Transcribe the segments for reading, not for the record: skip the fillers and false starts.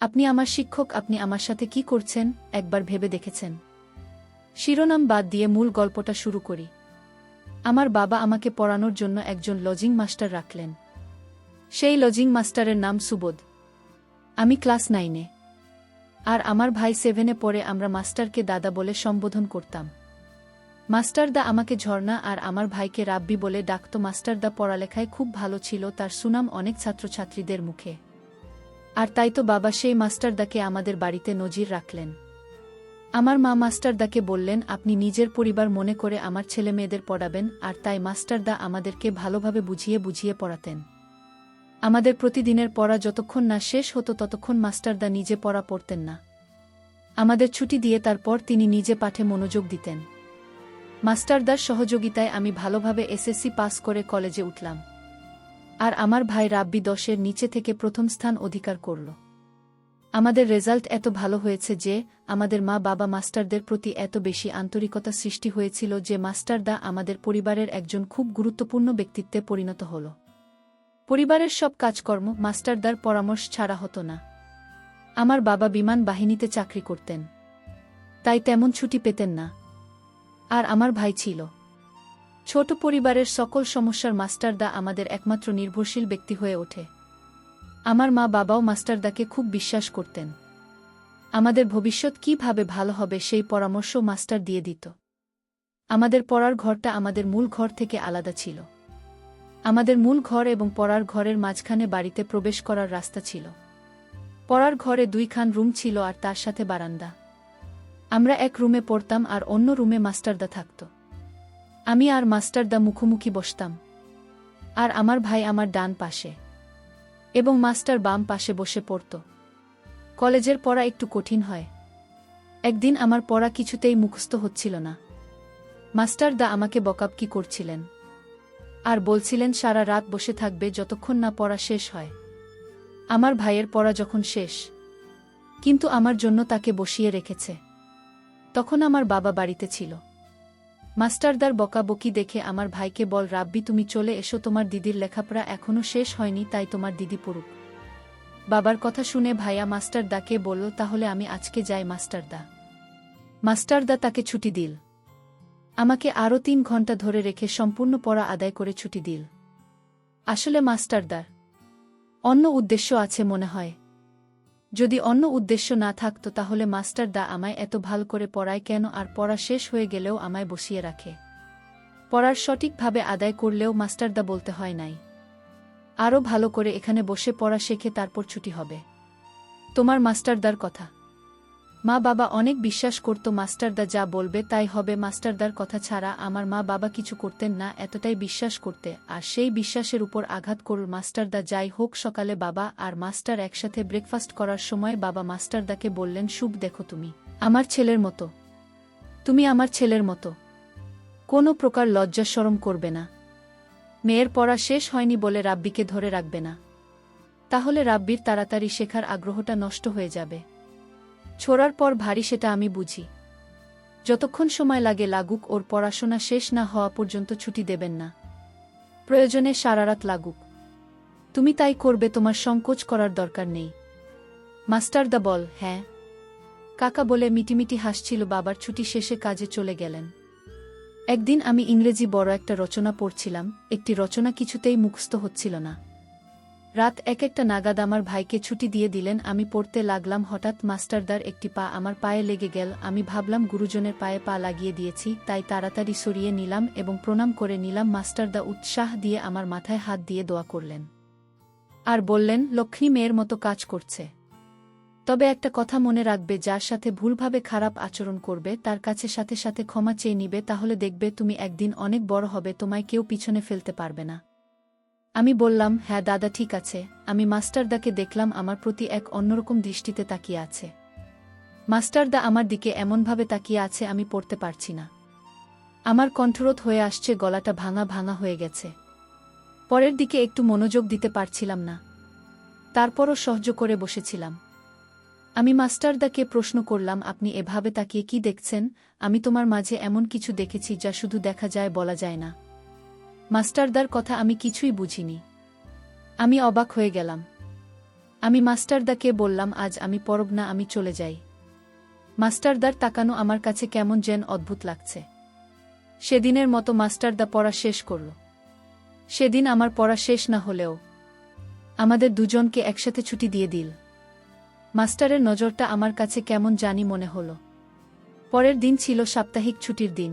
আপনি আমার শিক্ষক, আপনি আমার সাথে কি করছেন একবার ভেবে দেখেছেন? শিরোনাম বাদ দিয়ে মূল গল্পটা শুরু করি। আমার বাবা আমাকে পড়ানোর জন্য একজন লজিং মাস্টার রাখলেন। সেই লজিং মাস্টারের নাম সুবোধ। আমি ক্লাস 9-এ, আর আমার ভাই 7-এ পড়ে। আমরা মাস্টারকে দাদা বলে সম্বোধন করতাম। মাস্টারদা আমাকে ঝর্ণা আর আমার ভাইকে রাব্বি বলে ডাকত। মাস্টারদা পড়ালেখায় খুব ভালো ছিল, তার সুনাম অনেক ছাত্রছাত্রীদের মুখে। আর তাই তো বাবা সেই মাস্টারদাকে আমাদের বাড়িতে নজির রাখলেন। আমার মা মাস্টারদাকে বললেন, আপনি নিজের পরিবার মনে করে আমার ছেলে মেয়েদের পড়াবেন। আর তাই মাস্টারদা আমাদেরকে ভালোভাবে বুঝিয়ে বুঝিয়ে পড়াতেন। আমাদের প্রতিদিনের পড়া যতক্ষণ না শেষ হতো ততক্ষণ মাস্টারদা নিজে পড়া পড়তেন না। আমাদের ছুটি দিয়ে তারপর তিনি নিজে পাঠে মনোযোগ দিতেন। মাস্টারদার সহযোগিতায় আমি ভালোভাবে এসএসসি পাস করে কলেজে উঠলাম। আর আমার ভাই রাব্বি 10-এর নিচে থেকে প্রথম স্থান অধিকার করল। আমাদের রেজাল্ট এত ভালো হয়েছে যে আমাদের মা বাবা মাস্টারদের প্রতি এত বেশি আন্তরিকতা সৃষ্টি হয়েছিল যে মাস্টারদা আমাদের পরিবারের একজন খুব গুরুত্বপূর্ণ ব্যক্তিত্বে পরিণত হল। পরিবারের সব কাজকর্ম মাস্টারদার পরামর্শ ছাড়া হতো না। আমার বাবা বিমান বাহিনীতে চাকরি করতেন, তাই তেমন ছুটি পেতেন না। আর আমার ভাই ছিল ছোট। পরিবারের সকল সমস্যার মাস্টারদা আমাদের একমাত্র নির্ভরশীল ব্যক্তি হয়ে ওঠে। আমার মা বাবাও মাস্টারদাকে খুব বিশ্বাস করতেন। আমাদের ভবিষ্যৎ কিভাবে ভালো হবে সেই পরামর্শ মাস্টার দিয়ে দিত। আমাদের পড়ার ঘরটা আমাদের মূল ঘর থেকে আলাদা ছিল। আমাদের মূল ঘর এবং পড়ার ঘরের মাঝখানে বাড়িতে প্রবেশ করার রাস্তা ছিল। পড়ার ঘরে 2খান রুম ছিল আর তার সাথে বারান্দা। আমরা এক রুমে পড়তাম আর অন্য রুমে মাস্টারদা থাকত। আমি আর মাস্টারদা মুখোমুখি বসতাম, আর আমার ভাই আমার ডান পাশে এবং মাস্টার বাম পাশে বসে পড়ত। কলেজের পড়া একটু কঠিন হয়। একদিন আমার পড়া কিছুতেই মুখস্থ হচ্ছিল না। মাস্টারদা আমাকে বকাবকি করছিলেন আর বলছিলেন সারা রাত বসে থাকবে যতক্ষণ না পড়া শেষ হয়। আমার ভাইয়ের পড়া যখন শেষ, কিন্তু আমার জন্য তাকে বসিয়ে রেখেছে। তখন আমার বাবা বাড়িতে ছিল। মাস্টারদার বকাবকি দেখে আমার ভাইকে বল, রাব্বি তুমি চলে এসো, তোমার দিদির লেখাপড়া এখনো শেষ হয়নি, তাই তোমার দিদি পড়ুক। বাবার কথা শুনে ভাইয়া মাস্টারদাকে বলল, তাহলে আমি আজকে যাই মাস্টারদা। মাস্টারদা তাকে ছুটি দিল। আমাকে আরও 3 ঘন্টা ধরে রেখে সম্পূর্ণ পড়া আদায় করে ছুটি দিল। আসলে মাস্টারদার অন্য উদ্দেশ্য আছে মনে হয়। যদি অন্য উদ্দেশ্য না থাকত তাহলে মাস্টারদা আমায় এত ভাল করে পড়ায় কেন? আর পড়া শেষ হয়ে গেলেও আমায় বসিয়ে রাখে। পড়ার সঠিকভাবে আদায় করলেও মাস্টারদা বলতে হয় নাই, আরও ভালো করে এখানে বসে পড়া শেখে তারপর ছুটি হবে। তোমার মাস্টারদার কথা মা বাবা অনেক বিশ্বাস করত। মাস্টারদা যা বলবে তাই হবে। মাস্টারদার কথা ছাড়া আমার মা বাবা কিছু করতেন না, এতটাই বিশ্বাস করতে। আর সেই বিশ্বাসের উপর আঘাত করল মাস্টারদা। যাই হোক, সকালে বাবা আর মাস্টার একসাথে ব্রেকফাস্ট করার সময় বাবা মাস্টারদাকে বললেন, শুভ, দেখো তুমি আমার ছেলের মতো, তুমি আমার ছেলের মতো কোনো প্রকার লজ্জা শরম করবে না। মেয়ের পড়া শেষ হয়নি বলে রাব্বিকে ধরে রাখবে না, তাহলে রাব্বির তাড়াতাড়ি শেখার আগ্রহটা নষ্ট হয়ে যাবে। ছোড়ার পর ভারী সেটা আমি বুঝি। যতক্ষণ সময় লাগে লাগুক, ওর পড়াশোনা শেষ না হওয়া পর্যন্ত ছুটি দেবেন না। প্রয়োজনে সারারাত লাগুক, তুমি তাই করবে, তোমার সংকোচ করার দরকার নেই। মাস্টারদা বল, হ্যাঁ কাকা বলে মিটিমিটি হাসছিল। বাবার ছুটি শেষে কাজে চলে গেলেন। একদিন আমি ইংরেজি বড় একটা রচনা পড়ছিলাম। একটি রচনা কিছুতেই মুখস্থ হচ্ছিল না। রাত 1-1টা নাগাদ আমার ভাইকে ছুটি দিয়ে দিলেন। আমি পড়তে লাগলাম। হঠাৎ মাস্টারদার একটি পা আমার পায়ে লেগে গেল। আমি ভাবলাম গুরুজনের পায়ে পা লাগিয়ে দিয়েছি, তাই তাড়াতাড়ি সরিয়ে নিলাম এবং প্রণাম করে নিলাম। মাস্টারদা উৎসাহ দিয়ে আমার মাথায় হাত দিয়ে দোয়া করলেন আর বললেন, লক্ষ্মী মেয়ের মতো কাজ করছে। তবে একটা কথা মনে রাখবে, যার সাথে ভুলভাবে খারাপ আচরণ করবে তার কাছে সাথে সাথে ক্ষমা চেয়ে নিবে, তাহলে দেখবে তুমি একদিন অনেক বড় হবে, তোমায় কেউ পিছনে ফেলতে পারবে না। আমি বললাম, হ্যাঁ দাদা ঠিক আছে। আমি মাস্টারদাকে দেখলাম আমার প্রতি এক অন্যরকম দৃষ্টিতে তাকিয়ে আছে। মাস্টারদা আমার দিকে এমনভাবে তাকিয়ে আছে আমি পড়তে পারছি না। আমার কণ্ঠরোধ হয়ে আসছে, গলাটা ভাঙা ভাঙা হয়ে গেছে। পরের দিকে একটু মনোযোগ দিতে পারছিলাম না। তারপরও সহ্য করে বসেছিলাম। আমি মাস্টারদাকে প্রশ্ন করলাম, আপনি এভাবে তাকিয়ে কি দেখছেন? আমি তোমার মাঝে এমন কিছু দেখেছি যা শুধু দেখা যায়, বলা যায় না। মাস্টারদার কথা আমি কিছুই বুঝিনি। আমি অবাক হয়ে গেলাম। আমি মাস্টারদাকে বললাম আজ আমি পড়ব না, আমি চলে যাই। মাস্টারদার তাকানো আমার কাছে কেমন যেন অদ্ভুত লাগছে। সেদিনের মতো মাস্টারদা পড়া শেষ করল। সেদিন আমার পড়া শেষ না হলেও আমাদের দুজনকে একসাথে ছুটি দিয়ে দিল। মাস্টারের নজরটা আমার কাছে কেমন জানি মনে হলো। পরের দিন ছিল সাপ্তাহিক ছুটির দিন।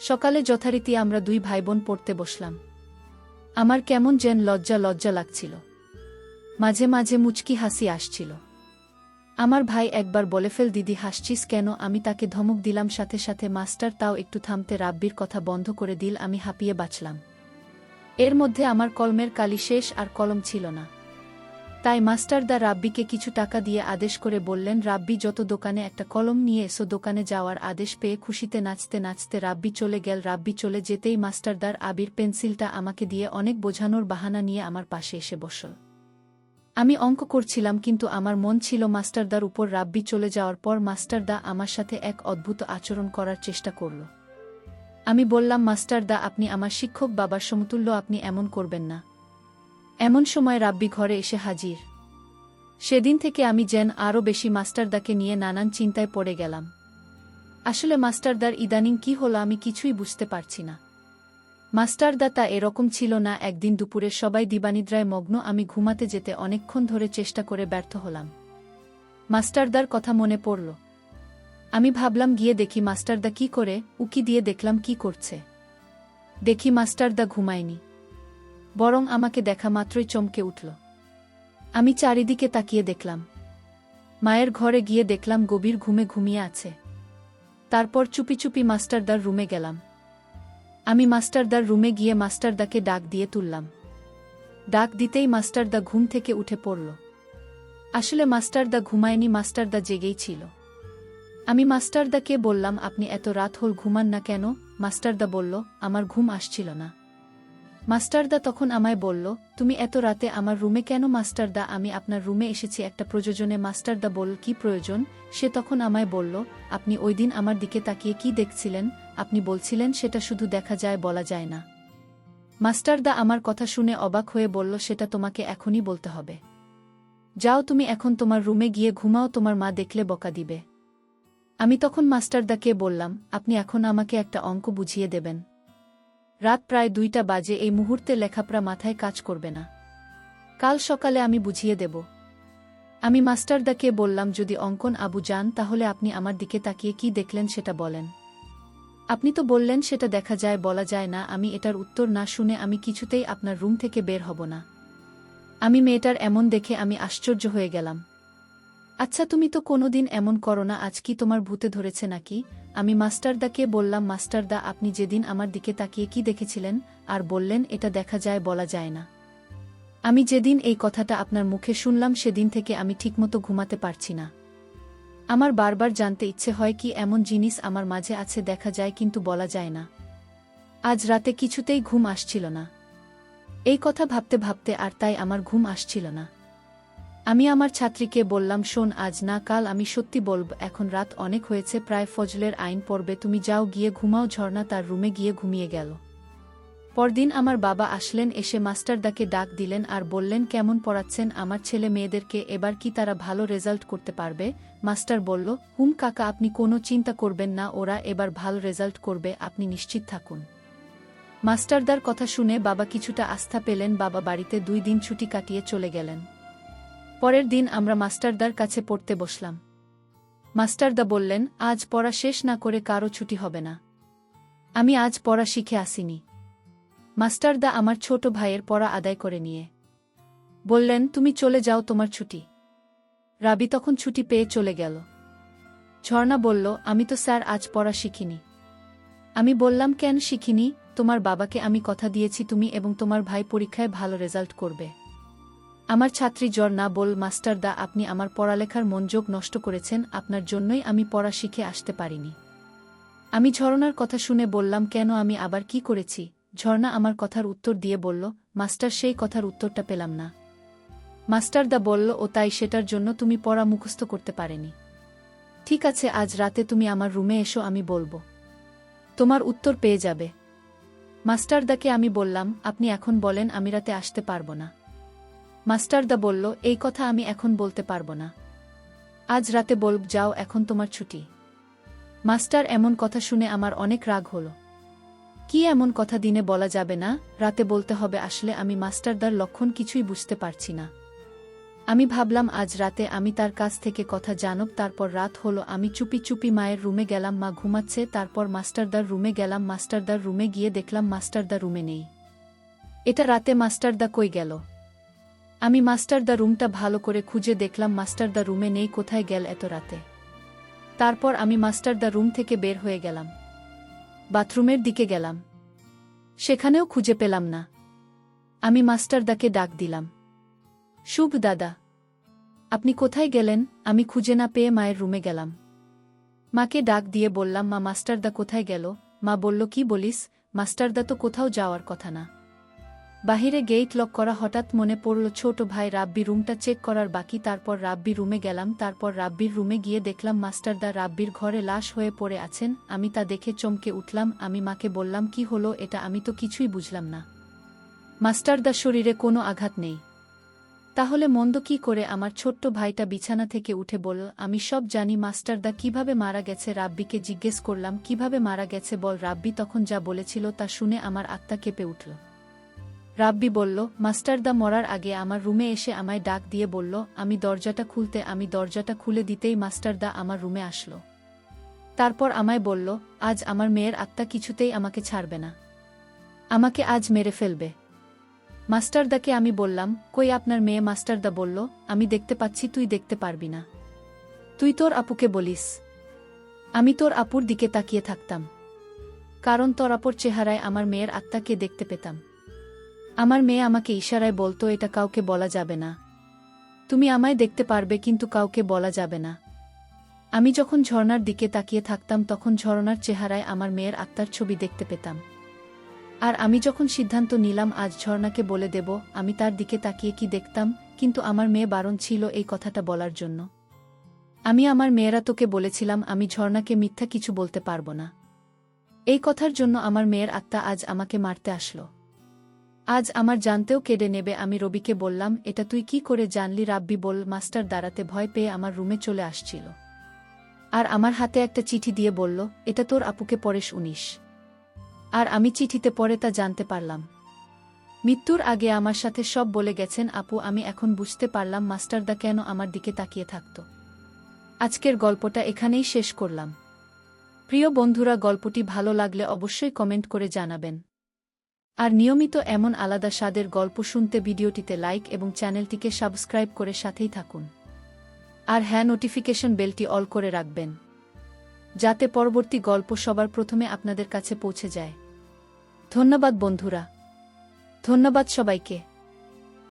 সকালে যথারীতি আমরা দুই ভাইবোন পড়তে বসলাম। আমার কেমন যেন লজ্জা লজ্জা লাগছিল, মাঝে মাঝে মুচকি হাসি আসছিল। আমার ভাই একবার বলে ফেল, দিদি হাসছিস কেন? আমি তাকে ধমক দিলাম, সাথে সাথে মাস্টার তাও একটু থামতে রাব্বির কথা বন্ধ করে দিল। আমি হাঁপিয়ে বাঁচলাম। এর মধ্যে আমার কলমের কালি শেষ, আর কলম ছিল না। তাই মাস্টারদা রাব্বিকে কিছু টাকা দিয়ে আদেশ করে বললেন, রাব্বি যত দোকানে একটা কলম নিয়ে এসো। দোকানে যাওয়ার আদেশ পেয়ে খুশিতে নাচতে নাচতে রাব্বি চলে গেল। রাব্বি চলে যেতেই মাস্টারদার আবির পেন্সিলটা আমাকে দিয়ে অনেক বোঝানোর বাহানা নিয়ে আমার পাশে এসে বসল। আমি অঙ্ক করছিলাম, কিন্তু আমার মন ছিল মাস্টারদার উপর। রাব্বি চলে যাওয়ার পর মাস্টারদা আমার সাথে এক অদ্ভুত আচরণ করার চেষ্টা করল। আমি বললাম, মাস্টারদা আপনি আমার শিক্ষক, বাবার সমতুল্য, আপনি এমন করবেন না। এমন সময় রাব্বি ঘরে এসে হাজির। সেদিন থেকে আমি যেন আরও বেশি মাস্টারদাকে নিয়ে নানান চিন্তায় পড়ে গেলাম। আসলে মাস্টারদার ইদানিং কি হলো আমি কিছুই বুঝতে পারছি না। মাস্টারদা তা এরকম ছিল না। একদিন দুপুরে সবাই দিবানিদ্রায় মগ্ন, আমি ঘুমাতে যেতে অনেকক্ষণ ধরে চেষ্টা করে ব্যর্থ হলাম। মাস্টারদার কথা মনে পড়ল। আমি ভাবলাম গিয়ে দেখি মাস্টারদা কি করে। উকি দিয়ে দেখলাম কি করছে। দেখি মাস্টারদা ঘুমায়নি, বরং আমাকে দেখা মাত্রই চমকে উঠল। আমি চারিদিকে তাকিয়ে দেখলাম। মায়ের ঘরে গিয়ে দেখলাম গভীর ঘুমে ঘুমিয়ে আছে। তারপর চুপি চুপি মাস্টারদার রুমে গেলাম। আমি মাস্টারদার রুমে গিয়ে মাস্টারদাকে ডাক দিয়ে তুললাম। ডাক দিতেই মাস্টারদা ঘুম থেকে উঠে পড়ল। আসলে মাস্টারদা ঘুমায়নি, মাস্টারদা জেগেই ছিল। আমি মাস্টারদাকে বললাম, আপনি এত রাত হল ঘুমান না কেন? মাস্টারদা বলল, আমার ঘুম আসছিল না। মাস্টারদা তখন আমায় বলল, তুমি এত রাতে আমার রুমে কেন? মাস্টারদা, আমি আপনার রুমে এসেছি একটা প্রয়োজনে। মাস্টারদা বলল, কি প্রয়োজন? সে তখন আমায় বলল, আপনি ওই দিন আমার দিকে তাকিয়ে কি দেখছিলেন? আপনি বলছিলেন সেটা শুধু দেখা যায়, বলা যায় না। মাস্টারদা আমার কথা শুনে অবাক হয়ে বলল, সেটা তোমাকে এখনই বলতে হবে? যাও তুমি এখন তোমার রুমে গিয়ে ঘুমাও, তোমার মা দেখলে বকা দিবে। আমি তখন মাস্টারদাকে বললাম, আপনি এখন আমাকে একটা অঙ্ক বুঝিয়ে দেবেন। রাত প্রায় 2টা বাজে, এই মুহূর্তে লেখাপড়া মাথায় কাজ করবে না। কাল সকালে আমি বুঝিয়ে দেব। আমি মাস্টারদাকে বললাম, যদি অঙ্কন আবু যান, তাহলে আপনি আমার দিকে তাকিয়ে কি দেখলেন সেটা বলেন। আপনি তো বললেন সেটা দেখা যায়, বলা যায় না। আমি এটার উত্তর না শুনে আমি কিছুতেই আপনার রুম থেকে বের হব না। আমি মেয়েটার এমন দেখে আমি আশ্চর্য হয়ে গেলাম। আচ্ছা, তুমি তো কোনোদিন এমন করো না, আজ কি তোমার ভূতে ধরেছে নাকি? আমি মাস্টারদাকে বললাম, মাস্টারদা আপনি যেদিন আমার দিকে তাকিয়ে কি দেখেছিলেন আর বললেন এটা দেখা যায়, বলা যায় না? আমি যেদিন এই কথাটা আপনার মুখে শুনলাম সেদিন থেকে আমি ঠিকমতো ঘুমাতে পারছি না। আমার বারবার জানতে ইচ্ছে হয় কি এমন জিনিস আমার মাঝে আছে, দেখা যায় কিন্তু বলা যায় না। আজ রাতে কিছুতেই ঘুম আসছিল না। এই কথা ভাবতে ভাবতে আর তাই আমার ঘুম আসছিল না। আমি আমার ছাত্রীকে বললাম, শোন, আজ না কাল আমি সত্যি বলব। এখন রাত অনেক হয়েছে, প্রায় ফজলের আইন পড়বে, তুমি যাও গিয়ে ঘুমাও। ঝর্ণা তার রুমে গিয়ে ঘুমিয়ে গেল। পরদিন আমার বাবা আসলেন, এসে মাস্টারদাকে ডাক দিলেন আর বললেন, কেমন পড়াচ্ছেন আমার ছেলে মেয়েদেরকে? এবার কি তারা ভালো রেজাল্ট করতে পারবে? মাস্টার বলল, কাকা, আপনি কোনো চিন্তা করবেন না, ওরা এবার ভালো রেজাল্ট করবে, আপনি নিশ্চিত থাকুন। মাস্টারদার কথা শুনে বাবা কিছুটা আস্থা পেলেন। বাবা বাড়িতে 2 দিন ছুটি কাটিয়ে চলে গেলেন। পরের দিন আমরা মাস্টারদার কাছে পড়তে বসলাম। মাস্টারদা বললেন, আজ পড়া শেষ না করে কারো ছুটি হবে না। আমি আজ পড়া শিখে আসিনি। মাস্টারদা আমার ছোট ভাইয়ের পড়া আদায় করে নিয়ে বললেন, তুমি চলে যাও, তোমার ছুটি। রাবি তখন ছুটি পেয়ে চলে গেল। ঝর্ণা বলল, আমি তো স্যার আজ পড়া শিখিনি। আমি বললাম, কেন শিখিনি? তোমার বাবাকে আমি কথা দিয়েছি তুমি এবং তোমার ভাই পরীক্ষায় ভালো রেজাল্ট করবে। আমার ছাত্রী ঝর্ণা বল, মাস্টারদা আপনি আমার পড়ালেখার মনোযোগ নষ্ট করেছেন, আপনার জন্যই আমি পড়া শিখে আসতে পারিনি। আমি ঝর্ণার কথা শুনে বললাম, কেন, আমি আবার কি করেছি? ঝর্ণা আমার কথার উত্তর দিয়ে বলল, মাস্টার সেই কথার উত্তরটা পেলাম না। মাস্টারদা বলল, ও তাই, সেটার জন্য তুমি পড়া মুখস্থ করতে পারেনি। ঠিক আছে, আজ রাতে তুমি আমার রুমে এসো, আমি বলবো, তোমার উত্তর পেয়ে যাবে। মাস্টারদাকে আমি বললাম, আপনি এখন বলেন, আমি রাতে আসতে পারবো না। মাস্টারদা বলল, এই কথা আমি এখন বলতে পারবো না। আজ রাতে বলব, যাও, এখন তোমার ছুটি। মাস্টার এমন কথা শুনে আমার অনেক রাগ হলো। কি এমন কথা দিনে বলা যাবে না, রাতে বলতে হবে? আসলে আমি মাস্টারদার লক্ষণ কিছুই বুঝতে পারছি না। আমি ভাবলাম আজ রাতে আমি তার কাছ থেকে কথা জানব। তারপর রাত হলো, আমি চুপি চুপি মায়ের রুমে গেলাম, মা ঘুমাচ্ছে। তারপর মাস্টারদার রুমে গেলাম, মাস্টারদার রুমে গিয়ে দেখলাম মাস্টারদা রুমে নেই। এটা রাতে মাস্টারদা কই গেল? আমি মাস্টারদা রুমটা ভালো করে খুঁজে দেখলাম মাস্টারদা রুমে নেই। কোথায় গেল এত রাতে? তারপর আমি মাস্টারদা রুম থেকে বের হয়ে গেলাম, বাথরুমের দিকে গেলাম, সেখানেও খুঁজে পেলাম না। আমি মাস্টারদাকে ডাক দিলাম, শুভ দাদা, আপনি কোথায় গেলেন? আমি খুঁজে না পেয়ে মায়ের রুমে গেলাম। মাকে ডাক দিয়ে বললাম, মা, মাস্টারদা কোথায় গেল? মা বলল, কি বলিস? মাস্টারদা তো কোথাও যাওয়ার কথা না। বাহিরে গেট লক করা। হঠাৎ মনে পড়ল ছোট ভাই রাব্বি রুমটা চেক করার বাকি। তারপর রাব্বি রুমে গেলাম। তারপর রাব্বির রুমে গিয়ে দেখলাম মাস্টারদা রাব্বির ঘরে লাশ হয়ে পড়ে আছেন। আমি তা দেখে চমকে উঠলাম। আমি মাকে বললাম, কি হলো এটা? আমি তো কিছুই বুঝলাম না। মাস্টারদা শরীরে কোনো আঘাত নেই। তাহলে মন্দ কি করে? আমার ছোট্ট ভাইটা বিছানা থেকে উঠে বলল, আমি সব জানি। মাস্টারদা কিভাবে মারা গেছে? রাব্বিকে জিজ্ঞেস করলাম, কিভাবে মারা গেছে বল। রাব্বি তখন যা বলেছিল তা শুনে আমার আত্মা কেঁপে উঠল। রাব্বি বলল, মাস্টারদা মরার আগে আমার রুমে এসে আমায় ডাক দিয়ে বলল আমি দরজাটা খুলতে। আমি দরজাটা খুলে দিতেই মাস্টারদা আমার রুমে আসলো। তারপর আমায় বলল, আজ আমার মেয়ের আত্মা কিছুতেই আমাকে ছাড়বে না, আমাকে আজ মেরে ফেলবে। মাস্টারদাকে আমি বললাম, কই আপনার মেয়ে? মাস্টারদা বলল, আমি দেখতে পাচ্ছি, তুই দেখতে পারবি না। তুই তোর আপুকে বলিস। আমি তোর আপুর দিকে তাকিয়ে থাকতাম, কারণ তোর আপুর চেহারায় আমার মেয়ের আত্মাকে দেখতে পেতাম। আমার মেয়ে আমাকে ইশারায় বলতো, এটা কাউকে বলা যাবে না, তুমি আমায় দেখতে পারবে কিন্তু কাউকে বলা যাবে না। আমি যখন ঝর্ণার দিকে তাকিয়ে থাকতাম তখন ঝর্ণার চেহারায় আমার মেয়ের আত্মার ছবি দেখতে পেতাম। আর আমি যখন সিদ্ধান্ত নিলাম আজ ঝর্ণাকে বলে দেব, আমি তার দিকে তাকিয়ে কি দেখতাম, কিন্তু আমার মেয়ে বারণ ছিল এই কথাটা বলার জন্য। আমি আমার মেয়েরা তোকে বলেছিলাম আমি ঝর্ণাকে মিথ্যা কিছু বলতে পারবো না। এই কথার জন্য আমার মেয়ের আত্মা আজ আমাকে মারতে আসলো। আজ আমার জানতেও কেড়ে নেবে। আমি রবিকে বললাম, এটা তুই কি করে জানলি? রাব্বি বল, মাস্টার দাঁড়াতে ভয় পেয়ে আমার রুমে চলে আসছিল আর আমার হাতে একটা চিঠি দিয়ে বলল, এটা তোর আপুকে পড়িস 19। আর আমি চিঠিতে পড়ে তা জানতে পারলাম। মৃত্যুর আগে আমার সাথে সব বলে গেছেন আপু। আমি এখন বুঝতে পারলাম মাস্টারদা কেন আমার দিকে তাকিয়ে থাকত। আজকের গল্পটা এখানেই শেষ করলাম। প্রিয় বন্ধুরা, গল্পটি ভালো লাগলে অবশ্যই কমেন্ট করে জানাবেন। আর নিয়মিত এমন আলাদা স্বাদের গল্প শুনতে ভিডিওটিতে লাইক এবং চ্যানেলটিকে সাবস্ক্রাইব করে সাথেই থাকুন। আর হ্যাঁ, নোটিফিকেশন বেলটি অল করে রাখবেন, যাতে পরবর্তী গল্প সবার প্রথমে আপনাদের কাছে পৌঁছে যায়। ধন্যবাদ বন্ধুরা, ধন্যবাদ সবাইকে।